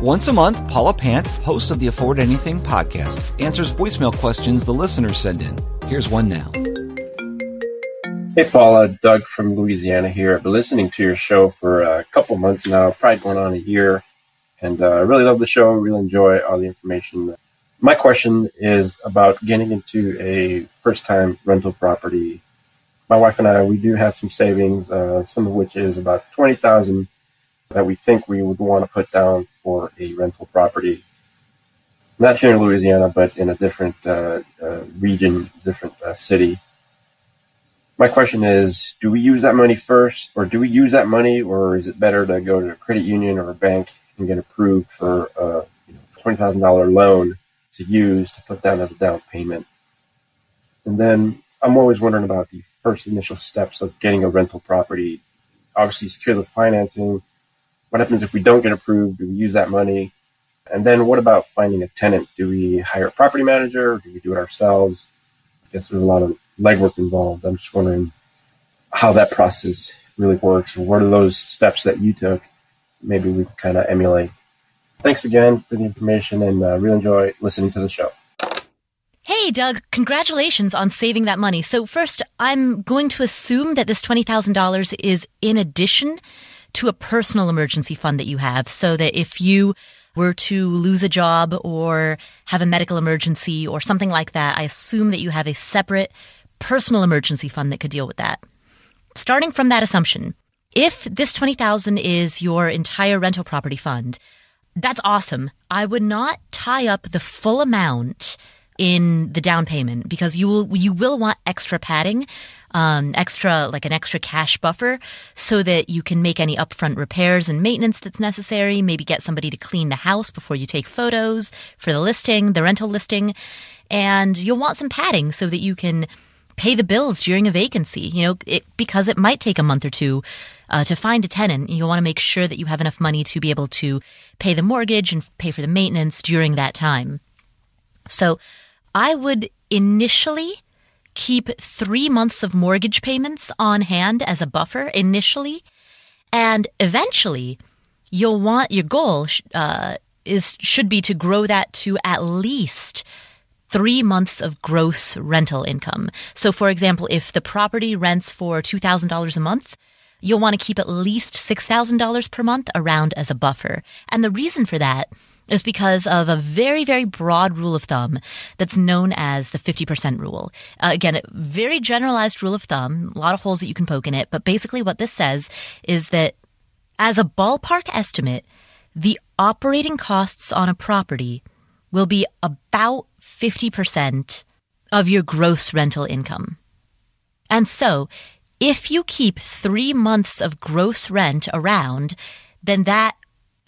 Once a month, Paula Pant, host of the Afford Anything podcast, answers voicemail questions the listeners send in. Here's one now. Hey, Paula. Doug from Louisiana here. I've been listening to your show for a couple months now, probably going on a year. And I really love the show. Really enjoy all the information. My question is about getting into a first-time rental property. My wife and I, we do have some savings, some of which is about $20,000 that we think we would want to put down for a rental property. Not here in Louisiana, but in a different region, different city. My question is, do we use that money first, or do we use that money, or is it better to go to a credit union or a bank and get approved for a $20,000 loan to use to put down as a down payment? And then I'm always wondering about the first initial steps of getting a rental property. Obviously, secure the financing. What happens if we don't get approved? Do we use that money? And then what about finding a tenant? Do we hire a property manager, or do we do it ourselves? I guess there's a lot of legwork involved. I'm just wondering how that process really works, or what are those steps that you took? Maybe we can kind of emulate. Thanks again for the information, and really enjoy listening to the show. Hey, Doug, congratulations on saving that money. So first, I'm going to assume that this $20,000 is in addition to a personal emergency fund that you have, so that if you were to lose a job or have a medical emergency or something like that, I assume that you have a separate personal emergency fund that could deal with that. Starting from that assumption, if this $20,000 is your entire rental property fund, that's awesome. I would not tie up the full amount in the down payment, because you will want extra padding, an extra cash buffer, so that you can make any upfront repairs and maintenance that's necessary. Maybe get somebody to clean the house before you take photos for the rental listing, and you'll want some padding so that you can pay the bills during a vacancy. Because it might take a month or two to find a tenant. You'll want to make sure that you have enough money to be able to pay the mortgage and pay for the maintenance during that time. So I would initially keep 3 months of mortgage payments on hand as a buffer initially, and eventually your goal should be to grow that to at least 3 months of gross rental income. So, for example, if the property rents for $2,000 a month, you'll want to keep at least $6,000 per month around as a buffer. And the reason for that is because of a very, very broad rule of thumb that's known as the 50% rule. Again, a very generalized rule of thumb, a lot of holes that you can poke in it, but basically what this says is that as a ballpark estimate, the operating costs on a property will be about 50% of your gross rental income. And so, if you keep 3 months of gross rent around, then that,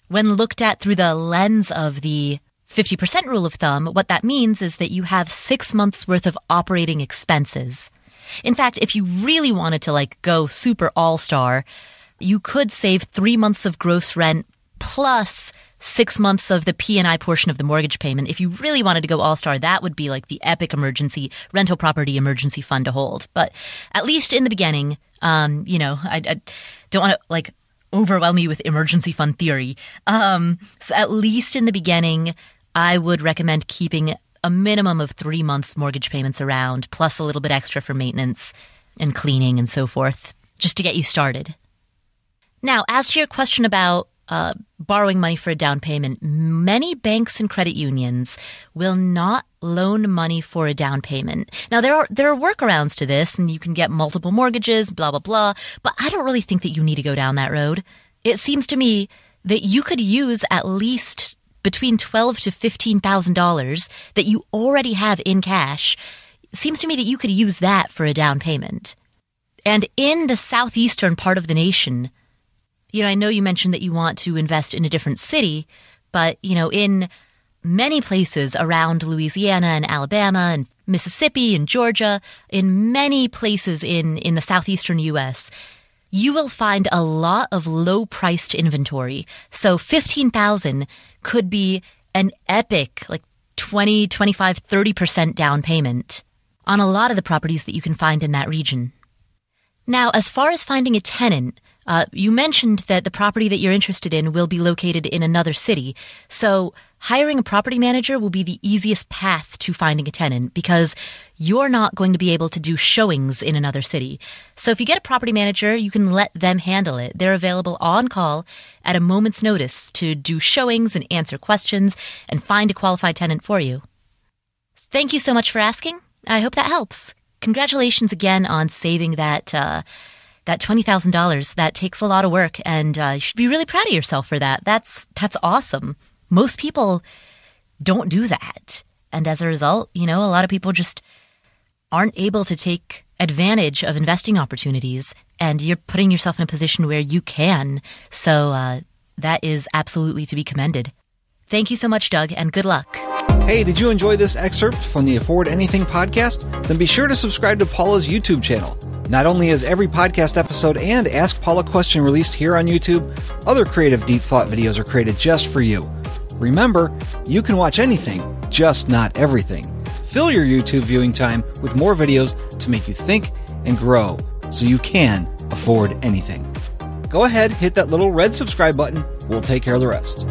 when looked at through the lens of the 50% rule of thumb, what that means is that you have 6 months worth of operating expenses. In fact, if you really wanted to go super all-star, you could save 3 months of gross rent plus 6 months of the P&I portion of the mortgage payment. If you really wanted to go all-star, that would be the epic rental property emergency fund to hold. But at least in the beginning, I don't want to overwhelm you with emergency fund theory. So at least in the beginning, I would recommend keeping a minimum of 3 months mortgage payments around, plus a little bit extra for maintenance and cleaning and so forth, just to get you started. Now, as to your question about borrowing money for a down payment, many banks and credit unions will not loan money for a down payment. Now, there are workarounds to this, and you can get multiple mortgages, blah, blah, blah, but I don't really think that you need to go down that road. It seems to me that you could use at least between $12,000 to $15,000 that you already have in cash. It seems to me that you could use that for a down payment. And in the southeastern part of the nation, I know you mentioned that you want to invest in a different city, but, in many places around Louisiana and Alabama and Mississippi and Georgia, in many places in the southeastern U.S., you will find a lot of low-priced inventory. So $15,000 could be an epic, 20, 25, 30% down payment on a lot of the properties that you can find in that region. Now, as far as finding a tenant, You mentioned that the property that you're interested in will be located in another city. So hiring a property manager will be the easiest path to finding a tenant because you're not going to be able to do showings in another city. So if you get a property manager, you can let them handle it. They're available on call at a moment's notice to do showings and answer questions and find a qualified tenant for you. Thank you so much for asking. I hope that helps. Congratulations again on saving that $20,000. That takes a lot of work, and you should be really proud of yourself for that. That's awesome. Most people don't do that. And as a result, a lot of people just aren't able to take advantage of investing opportunities, and you're putting yourself in a position where you can. So that is absolutely to be commended. Thank you so much, Doug, and good luck. Hey, did you enjoy this excerpt from the Afford Anything podcast? Then be sure to subscribe to Paula's YouTube channel. Not only is every podcast episode and Ask Paula question released here on YouTube, other creative deep thought videos are created just for you. Remember, you can watch anything, just not everything. Fill your YouTube viewing time with more videos to make you think and grow so you can afford anything. Go ahead, hit that little red subscribe button. We'll take care of the rest.